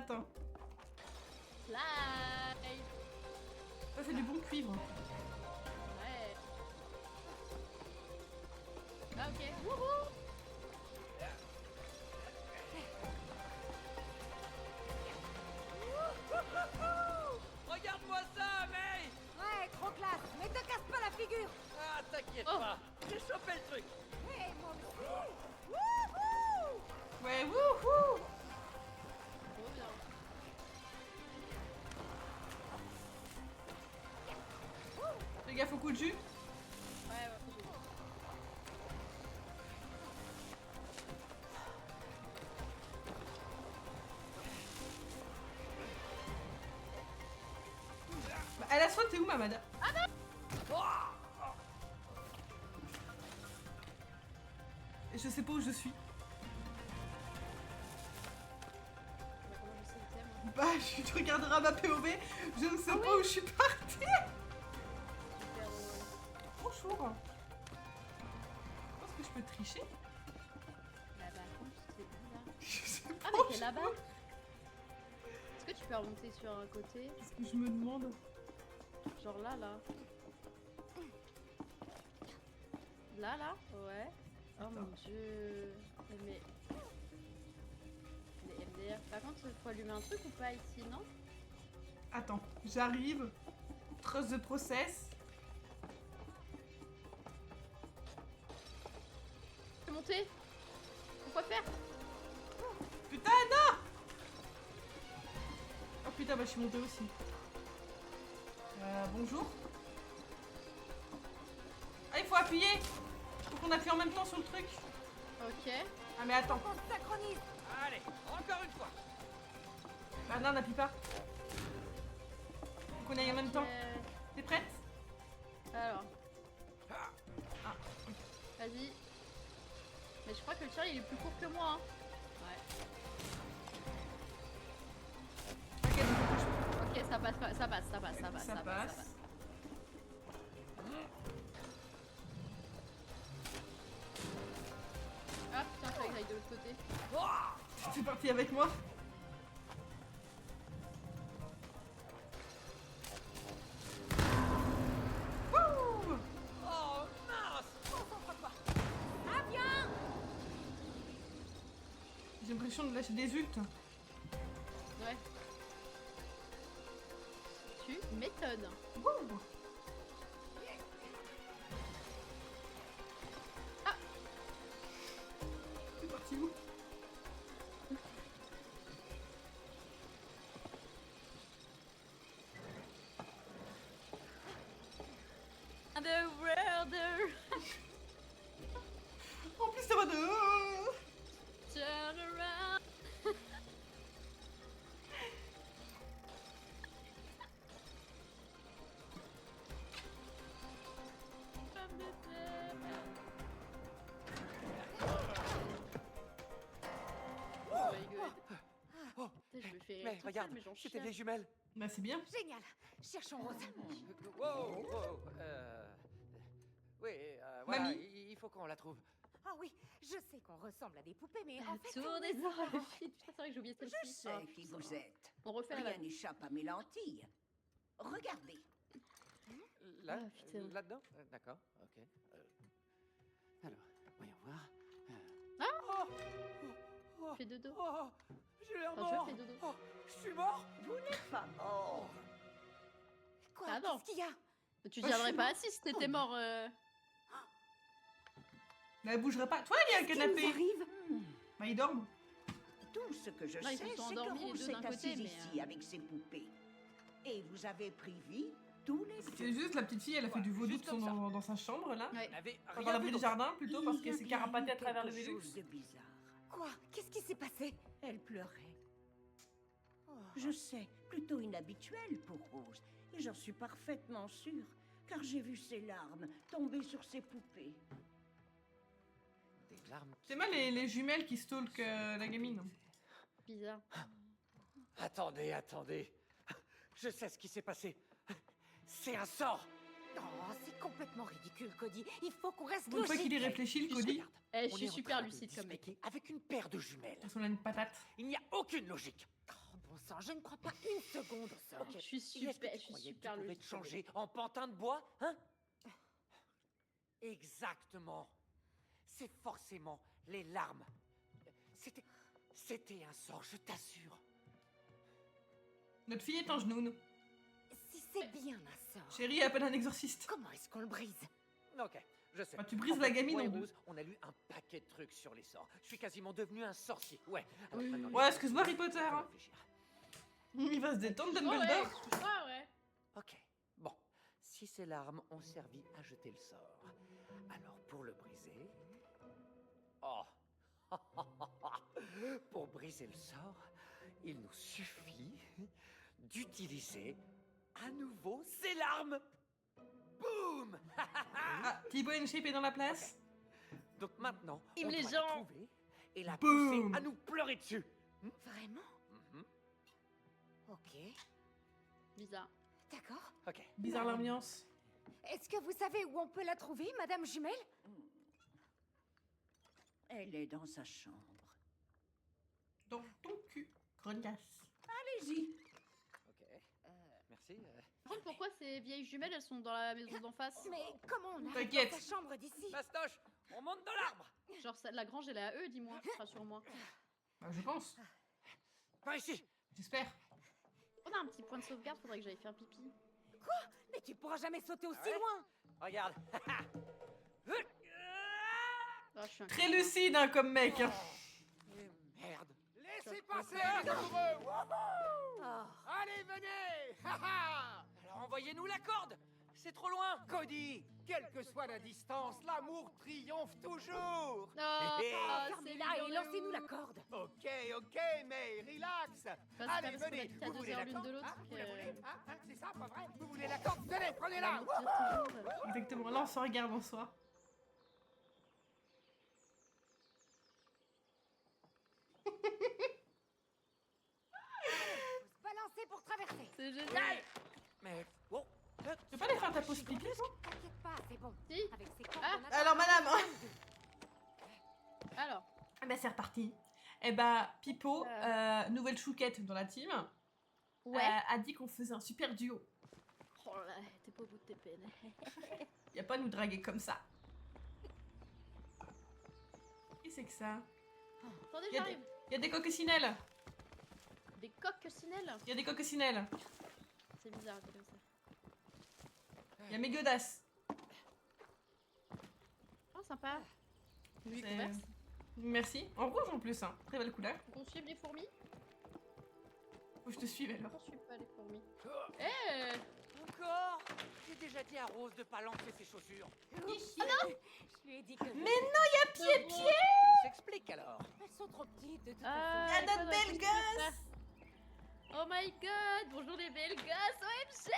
Attends. Slide. Ça, c'est du bon cuivre. Ouais. Ah, ok. Wouhou. Regarde-moi ça, May! Ouais, trop classe. Mais te casse pas la figure. Ah, t'inquiète Oh. pas, j'ai chopé le truc. Ouais, moi aussi. Wouhou. Ouais, wouhou! Trop bien. Fais gaffe au coup de jus. Ouais, ouais. Bah, elle a soin, t'es où, Mamada? Je sais pas où je suis. Bah, comment je sais où t'es, moi? Bah, tu regarderas ma POV. Je ne sais pas où je suis partie. Super Bonjour. Est-ce que je peux tricher? là-bas. C'est bizarre. Je sais pas. Ah, mais où t'es je- là-bas. Est-ce que tu peux remonter sur un côté? Qu'est-ce que je me demande? Genre là, là. Là, ouais. Oh mon dieu. Mais MDR. Par contre, faut allumer un truc ou pas ici, non? Attends, j'arrive. Trust the process. Je peux monter? Pourquoi faire? Putain, non! Oh putain, bah je suis montée aussi. Bonjour. Ah, il faut appuyer. Faut qu'on appuie en même temps sur le truc. Ok. Ah, mais attends. On se synchronise. Allez, encore une fois. Bah non, n'appuie pas. Faut qu'on aille en même temps. T'es prête? Alors, Ah, vas-y. Mais je crois que le tien il est plus court que moi. Hein. Ouais. ok, donc faut que je- Ok, ça passe, ça passe, ça passe, ça passe, Ça passe. Ah putain, fallait que j'aille de l'autre côté. T'es parti avec moi? Wouh! Oh mince! Ah, viens. J'ai l'impression de lâcher des ults. Ouais. Tu m'étonnes. Wouh! Ah! T'es parti où? Underworlder, En plus, ça va de... turn around. From the dead. Oh my god. Oh, Putain, je me fais rire mais toute seule, regarde, mais j'en c'était chiale. des jumelles. Bah c'est bien. Génial. Cherchons Rose. Wow, wow, oui, voilà, Mamie. il faut qu'on la trouve. Ah oui, je sais qu'on ressemble à des poupées, mais en fait... Tour des ans, le film. Putain, c'est vrai que j'ai oublié Je celle-ci. sais Ah, qui putain. vous êtes. On refait la Rien vanne. n'échappe à mes lentilles. Regardez. Là, Ah, putain. là-dedans. D'accord, ok. Alors, voyons voir. Fais dodo. Oh, j'ai l'air Enfin, je mort. fais dodo. Oh, je suis mort. Vous n'êtes pas mort. Quoi? Ah non. Qu'est-ce qu'il y a? Tu tiendrais pas assis si t'étais mort. Mais elle bougerait pas. Toi, il y a un Qu'est-ce qui nous canapé. arrive? Bah ils dorment. Tout ce que je Non, ils sais, se sont c'est endormis, que les Rose deux s'est d'un côté, assise mais, ici avec ses poupées. Et vous avez pris vie tous les C'est deux. juste la petite fille, elle a fait du vaudou Juste de son- comme ça. dans sa chambre là. Ouais. On avait Enfin, rien dans vu l'abri du d'autre. jardin plutôt parce Il y qu'elle a s'est bien carapatée à eu travers le quelque Vélux. chose de bizarre. Quoi? Qu'est-ce qui s'est passé? Elle pleurait. Je sais, plutôt inhabituel pour Rose. Et j'en suis parfaitement sûre, car j'ai vu ses larmes tomber sur ses poupées. Des larmes. C'est mal les jumelles qui stalkent la gamine. Bizarre. Attendez, attendez. Je sais ce qui s'est passé. C'est un sort. Oh, c'est complètement ridicule, Cody. Il faut qu'on reste Une fois logique. qu'il est réfléchi, le Cody. Regarde, Eh, je on suis est en super train de lucide comme mec. discuter avec une paire de jumelles. Parce qu'on a une patate. Il n'y a aucune logique. Oh, bon sort. Je ne crois pas une seconde au sort. Ok. Je suis Et est-ce que super, tu je suis croyais que super tu pouvais logique. te changer en pantin de bois, hein? Exactement. C'est forcément les larmes. C'était un sort, je t'assure. Notre fille est en genoune. Si c'est bien un sort, Chérie, appelle un exorciste. comment est-ce qu'on le brise? Ok, je sais. Bah, tu brises En la fait, gamine moi et en deux. Rose, on a lu un paquet de trucs sur les sorts. Je suis quasiment devenu un sorcier. Ouais. Oui. maintenant, Ouais, les- excuse-moi, Harry Potter, faut hein. réfléchir. Il va se détendre, Ouais, Dumbledore. excuse-moi, ouais. Ok, bon. Si ces larmes ont servi à jeter le sort, alors pour le briser... Oh. Pour briser le sort, il nous suffit d'utiliser à nouveau ces larmes. Boum. Ah, Thibaut InShape est dans la place. Donc maintenant, Vive on les doit gens. la trouver et la Boum. pousser à nous pleurer dessus. Vraiment? Mhm. Ok, Bizarre. d'accord. Ok. Bizarre l'ambiance. Est-ce que vous savez où on peut la trouver, Madame Jumelle? Elle est dans sa chambre. Dans ton cul, grognasse. Allez-y. Ok. Merci. Par contre, pourquoi ces vieilles jumelles, elles sont dans la maison d'en face? Mais comment on arrive T'inquiète. dans sa chambre d'ici? Fastoche, on monte dans l'arbre. Genre, la grange, elle est à eux, dis-moi. Rassure-moi. Bah, je pense. Par ici. J'espère. On a un petit point de sauvegarde, faudrait que j'aille faire pipi. Mais tu pourras jamais sauter aussi Ah ouais? loin! Regarde. Ah, je suis un Très lucide, hein, comme mec. Hein. Merde. Laissez passer les amoureux. Oh. Allez, venez. Ha, ha. Alors envoyez-nous la corde. C'est trop loin. Cody, quelle que soit la distance, l'amour triomphe toujours. Oh, Hé, hé. Fermez-la et lancez-nous la corde! Ok, mais relax. Bah, c'est Allez, pas parce qu'on venez. habite à Vous 2 voulez heures la l'une corde? de l'autre Hein, vous la que- voulez? C'est ça, pas vrai? Vous voulez la corde? Tenez, prenez-la. L'amour dure toujours. Exactement. Là, on se regarde en soi. Faut se balancer pour traverser! C'est génial. Mais oh. Tu veux pas aller faire ta pause pipi, toi? T'inquiète pas, c'est bon. Si. Avec ces cordes, Ah, on attend alors, madame. Alors, Eh ben, c'est reparti. Eh ben, Pipo, nouvelle chouquette dans la team, a dit qu'on faisait un super duo. Oh là, t'es pas au bout de tes peines. Y a pas à nous draguer comme ça. Qu'est-ce que c'est que ça? Attendez, Y a j'arrive. Y a des coccinelles. Des coccinelles. Y a des coccinelles. C'est bizarre, c'est comme ça. Y a mes godasses. Oh, sympa. Nuit C'est- converse. Merci. En rouge en plus, hein. Très belle couleur. On suit les fourmis? Faut que je te suive alors. On suit pas les fourmis. Eh Encore. J'ai déjà dit à Rose de pas lancer ses chaussures. Je lui ai dit que... Mais non, y a pied. Ça s'explique alors. Elles sont trop petites, de toute Ah, Y a et notre quoi, belle dans la gosse. petite Oh my god, bonjour les belles gosses, OMG.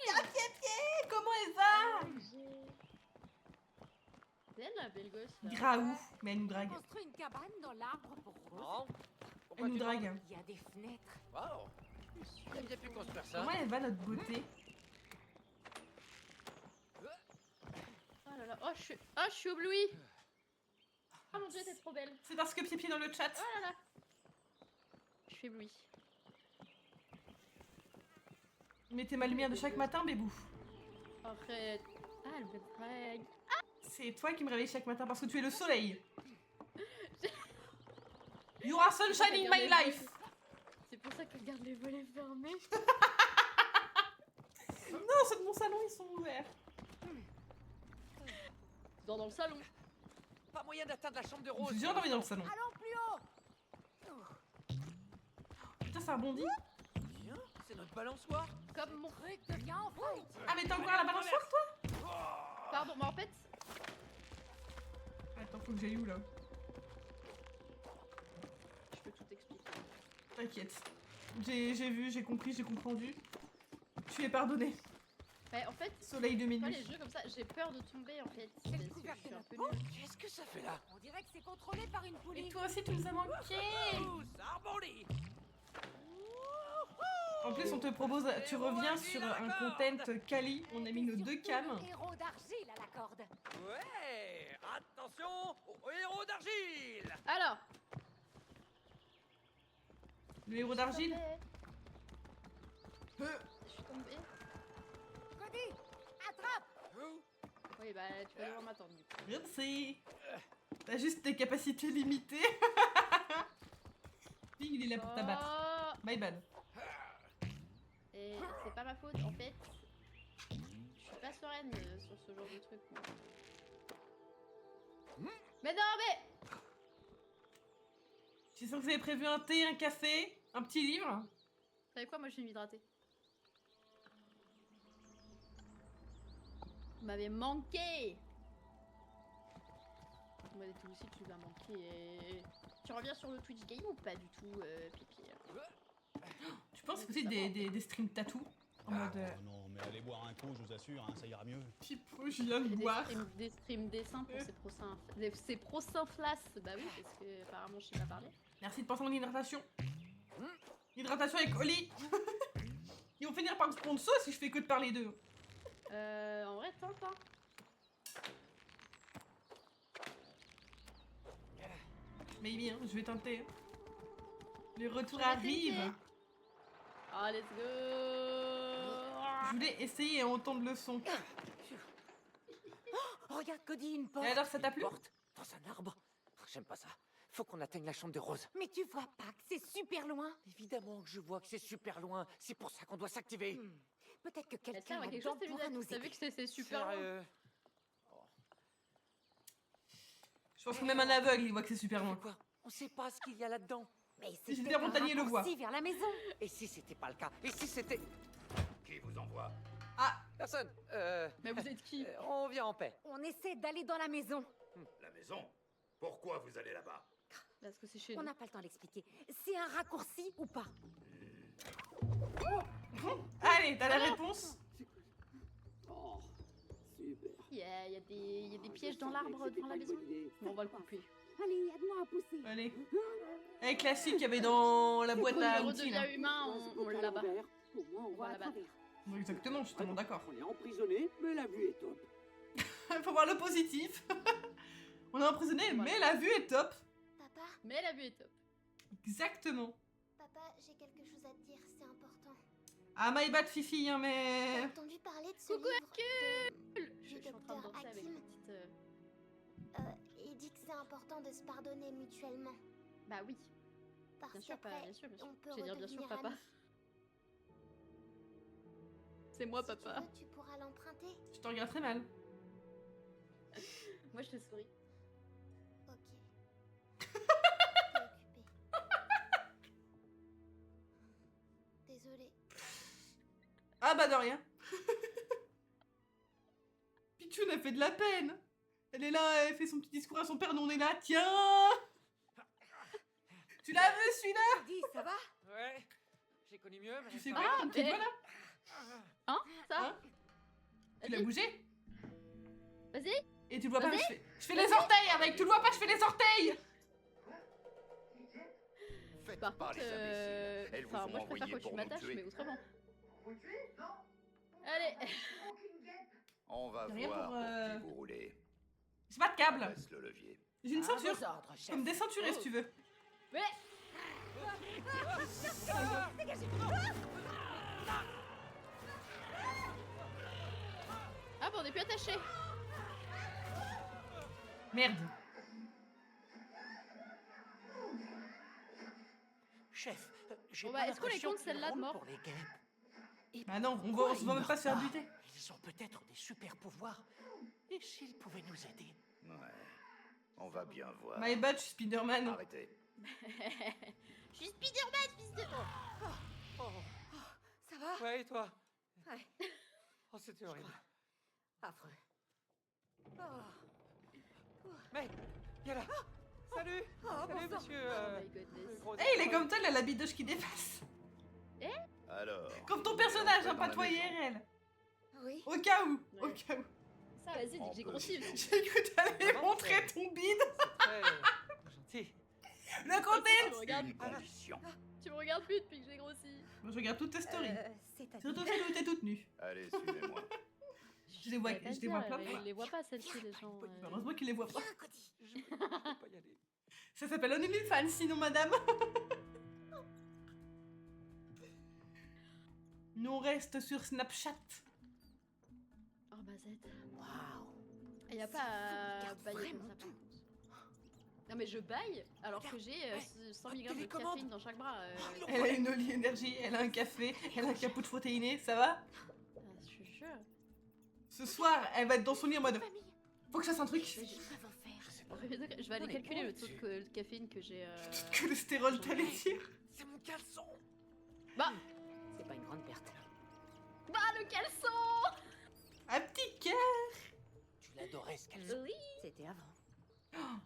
Eh, comment elle va? C'est elle la belle gosse là. Graou. Mais elle nous On drague. construit une cabane dans l'arbre pour Rose. Non. Elle nous drague. Il y a des fenêtres. Wow. T'as bien pu construire ça. Comment elle va notre beauté? Oh là là, oh je suis éblouie. Oh mon dieu, t'es trop belle. C'est parce que pied dans le chat. Oh là là. Je suis éblouie. Mettez ma lumière de chaque matin, bébou. Arrête. Ah, elle me drague. C'est toi qui me réveille chaque matin parce que tu es le soleil. You are sunshine in my life. C'est pour ça que regarde les volets fermés. Non, ceux de mon salon, ils sont ouverts. Dans le salon. Pas moyen d'atteindre la chambre de Je Rose. suis sûre d'envie dans le salon. Allons plus haut! Putain, ça rebondit. Bien, c'est notre balançoire. Comme mon... Truc devient enfin utile. Ah, mais t'as encore la balançoire, toi? Pardon, mais en fait... Attends, faut que j'aille où, là? Je peux tout expliquer. T'inquiète. J'ai vu, j'ai compris, j'ai comprendu. Tu es pardonné. Ouais, en fait, Soleil de moi les minuit. jeux comme ça, j'ai peur de tomber en fait. C'est le Parce que couvercle je suis de un la peu peau. nulle. Qu'est-ce que ça fait là? On dirait que c'est contrôlé par une Et poulie. toi aussi, tu nous as manqué. Ça rebondit. En plus, on te propose, tu reviens sur un content quali. On a mis nos deux cams. Le héros d'argile à la corde. Ouais. Attention au héros d'argile. Alors Le héros d'argile. Je suis tombée. Cody, attrape! Oui, bah tu vas devoir m'attendre du coup. Merci. T'as juste des capacités limitées. Ping, il est là pour t'abattre. Oh. My bad. Et c'est pas ma faute, en fait. Je suis pas sereine sur ce genre de truc. moi. Mais non, mais... Je sens que vous avez prévu un thé, un café, un petit livre. Vous savez quoi, moi je vais m'hydrater. Vous m'avez manqué. Moi toi aussi tu m'as manqué. Tu reviens sur le Twitch Game ou pas du tout, Pipi? Tu penses que c'est des streams tatou en mode Oh non, mais allez boire un coup, je vous assure, hein, ça ira mieux. Pipo, je viens de Et boire. des streams dessins pour ces prochains flasses. Bah oui, parce que apparemment je sais pas parler. Merci de penser à mon hydratation. Hydratation avec Oli. Ils vont finir par me sponsor si je fais que de parler d'eux. En vrai, tente hein. Mais bien, je vais tenter. Les retours Je vais arrivent. tenter. Oh, let's go. Je voulais essayer et entendre le son. Oh, regarde, Cody, une porte. Et alors, ça t'a plu? Porte dans un arbre. J'aime pas ça. Faut qu'on atteigne la chambre de Rose. Mais tu vois pas que c'est super loin? Évidemment que je vois que c'est super loin. C'est pour ça qu'on doit s'activer. Peut-être que Tiens, quelqu'un ouais, quelque là-dedans chose pourra nous t'as vu aider. que c'est super loin. Sérieux? Je pense que même un aveugle, il voit que c'est super loin. Quoi? On sait pas ce qu'il y a là-dedans. Mais Si c'est Julien Montagnier le voit. raccourci vers la maison. Et si c'était pas le cas? Et si c'était... Qui vous envoie? Ah, Personne. Mais vous êtes qui? On vient en paix. On essaie d'aller dans la maison. La maison? Pourquoi vous allez là-bas? Parce que c'est chez On nous. n'a pas le temps d'expliquer. C'est un raccourci ou pas? allez, t'as la réponse? Il y a des pièges dans l'arbre devant la maison. Bon, on va le couper. Allez, aide-moi à pousser. Allez. Un classique qu'il y avait dans la boîte Il à outils. là. redevient humain, on l'abat. Au moins, on On va va à l'abattre. travers. Bon, exactement, je suis tellement d'accord. On est emprisonné, mais la vue est top. Faut voir le positif. On est emprisonné, mais la vue est top. Papa, Mais la vue est top. Exactement. papa, j'ai quelque chose à te dire, c'est important. Ah, my bad, Fifi, hein, J'ai mais... entendu parler de ce Coucou, livre Je du suis en train de docteur danser avec Hakim. ma petite... Il dit que c'est important de se pardonner mutuellement. Bah oui, Parce bien sûr, qu'après, bien sûr, bien sûr. on peut Je vais dire bien sûr, redevenir papa. amis. C'est moi, Si papa. tu veux, tu pourras l'emprunter. Je te regarde très mal. Moi, je te souris. Ok. T'es occupée. Désolée. Ah bah de rien. Pichoun a fait de la peine. Elle est là, elle fait son petit discours à son père, nous on est là, tiens. Tu l'as vu celui-là? Cody, ça va? Ouais. J'ai connu mieux, mais... Tu sais ça quoi va. ton petit mais- doigt là? Ça Hein Tu l'as Vas-y, bougé? vas-y. Et tu le vois pas, Vas-y. je fais les orteils avec, tu le vois pas, je fais les orteils. Faites Par pas contre, les imbéciles. Elles vous enfin, ont moi, je préfère envoyé quand tu pour nous m'attaches, tuer. mais autrement. Allez. On va Rien voir pour, pour qui vous roulez. J'ai pas de câble. Laisse le levier. J'ai une À ceinture. vos ordres, Tu chef. peux me déceinturer si tu veux. Mais... Ah bon, on est plus attachés. Merde. Chef, j'ai Bon, pas bah, est-ce qu'on les l'impression compte, qu'ils celle-là, de roulent mort pour les guêpes. Et Bah non, on pourquoi se ils va même pas meurent se faire buter. Ils ont peut-être des super pouvoirs. Et s'ils pouvaient nous aider? Ouais. On va bien voir. My bad, je suis Spider-Man. Arrêtez. Je suis Spider-Man, fils de... Ça va? Ouais, et toi? Ouais. Oh, c'était horrible. Affreux. Mais, viens là. Salut. Salut, bonsoir. monsieur. Oh my goodness. gros Eh, il est comme toi, il a la bidoche qui dépasse. Alors. Comme ton personnage, hein, Dans pas la toi maison. IRL. Oui. Au cas où, au Ouais. cas où. Ça, vas-y, dis On que j'ai peut grossi. vivre. J'ai cru que t'allais Non, montrer ton bide. Très gentil. Le Tu contexte. me regardes, Une condition. tu me regardes plus depuis que j'ai grossi. Moi, je regarde toutes tes stories. C'est à Surtout celles où t'es toute nue. Allez, suivez-moi. Je les vois, J'allais pas je les vois dire, plein mais de fois. Ils les voient pas, celles-ci, les gens. Heureusement qu'ils les voient pas. Viens, Cody. Je peux pas y aller. Ça s'appelle un OnlyFans, sinon, madame. Nous on reste sur Snapchat. Oh Mazette. Waouh. Il n'y a pas à regarde bailler comme vraiment ça. par tout. contre. Non mais je baille alors que j'ai 100 mg de télécommande. caféine dans chaque bras. Elle a une Oli énergie, elle a un café, elle a un cappuccino protéiné, ça va? Je suis sûre. Ce soir, elle va être dans son lit en mode faut que je fasse un truc. Je vais aller On est calculer bon le taux dessus. de caféine que j'ai. Cholestérol, t'allais dire. C'est mon caleçon. Bah C'est pas une grande perte. le caleçon. Un petit cœur. Tu l'adorais ce caleçon. Oui. C'était avant.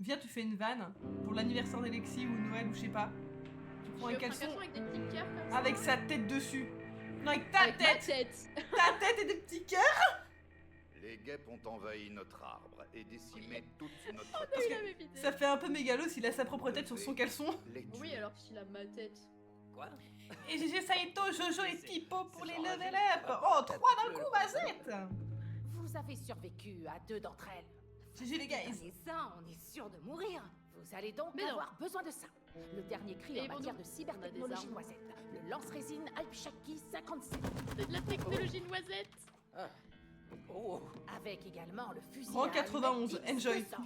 Viens, tu fais une vanne pour l'anniversaire d'Alexis ou Noël ou je sais pas. Tu prends un Je fais caleçon avec des petits cœurs comme ça. avec sa tête dessus. Non, avec ta Avec ma tête. tête. Ta tête et des petits cœurs. Les guêpes ont envahi notre arbre et décimé toute notre Il avait évité. Ça fait un peu mégalo s'il a sa propre tête sur son caleçon. Les Oui tuer. alors qu'il a ma tête. Quoi? Et GG Saito, Jojo et C'est- Tipo pour c'est les genre level un up. jeu. Oh, 3 d'un coup, Mazette. Vous avez survécu à 2 d'entre elles. GG les guys. Les uns, on est sûr de mourir. Vous allez donc Mais non. avoir besoin de ça. Le dernier cri Et en bon, matière nous, de on a des cybertechnologie armes. noisette. Le lance-résine Alpshaki 57. C'est de la technologie noisette. Oh. Avec également le fusil Grand à 91, allumettes enjoy. X200.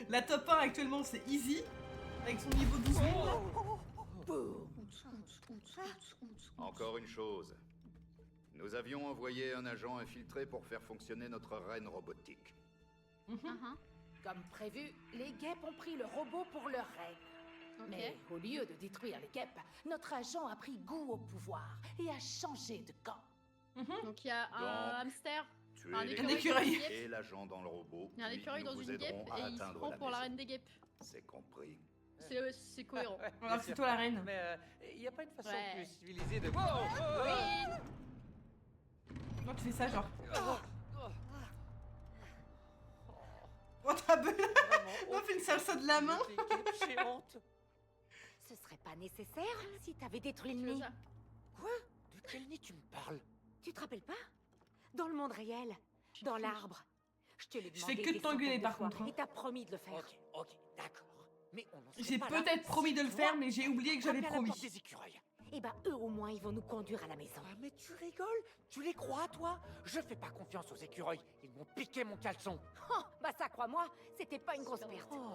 La top 1 actuellement c'est Easy. Avec son niveau 12 000. Boum. Encore une chose. Nous avions envoyé un agent infiltré pour faire fonctionner notre reine robotique. Comme prévu, les guêpes ont pris le robot pour leur reine. Ok. Mais au lieu de détruire les guêpes, notre agent a pris goût au pouvoir et a changé de camp. Donc il y a un Donc, hamster. Tuez Un les écureuil. écureuil. dans une guêpe. et l'agent dans le robot. Il y a un puis écureuil nous dans vous une guêpe aiderons à et il se atteindre prend la pour la maison. reine des guêpes. C'est compris. C'est cohérent. Alors que c'est toi la reine. Mais il y a pas une façon Ouais. plus civilisée de. Oui. Non, tu fais ça genre. Oh t'as bu. On fait une salsa de la main. J'ai honte. Ce serait pas nécessaire si t'avais détruit le Tu veux nid. ça? Quoi? De quel nid tu me parles? Tu te rappelles pas? Dans le monde réel, dans l'arbre. Je te l'ai Je demandé fais que des de t'engueuler, centaines de par fois, contre, hein. Et t'as promis de le faire. Ok, d'accord. Mais on en serait J'ai pas là peut-être promis de le si faire toi, mais j'ai oublié que j'avais frappais à la promis. porte des écureuils. Et bah eux au moins ils vont nous conduire à la maison. Ah, mais tu rigoles? Tu les crois, toi? Je fais pas confiance aux écureuils. Ils m'ont piqué mon caleçon. Oh, bah ça crois-moi, c'était pas une grosse perte. Oh,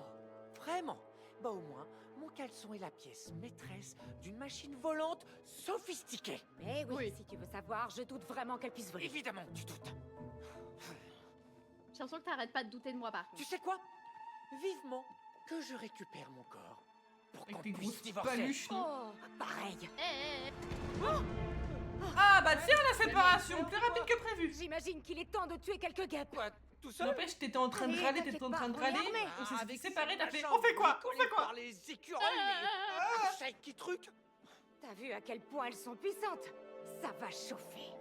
vraiment? Bah au moins, mon caleçon est la pièce maîtresse d'une machine volante sophistiquée. Mais oui, Oui. si tu veux savoir, je doute vraiment qu'elle puisse voler. Évidemment, tu doutes. J'ai l'impression que t'arrêtes pas de douter de moi par contre. Tu sais quoi? Vivement que je récupère mon corps. Pour Avec qu'on tes puisse grosses divorcer. paluches. non Oh, pareil. Ah bah tiens la séparation, plus rapide que prévu. J'imagine qu'il est temps de tuer quelques guêpes. Quoi? Tout seul? N'empêche, t'étais en train de Allez, râler, t'inquiète t'étais en pas, train de on est râler. armés. On s'est Avec séparés, ces t'as fait machins on fait quoi? On bricolés fait quoi? par les écureuils, les... qui truc. T'as vu à quel point elles sont puissantes? Ça va chauffer.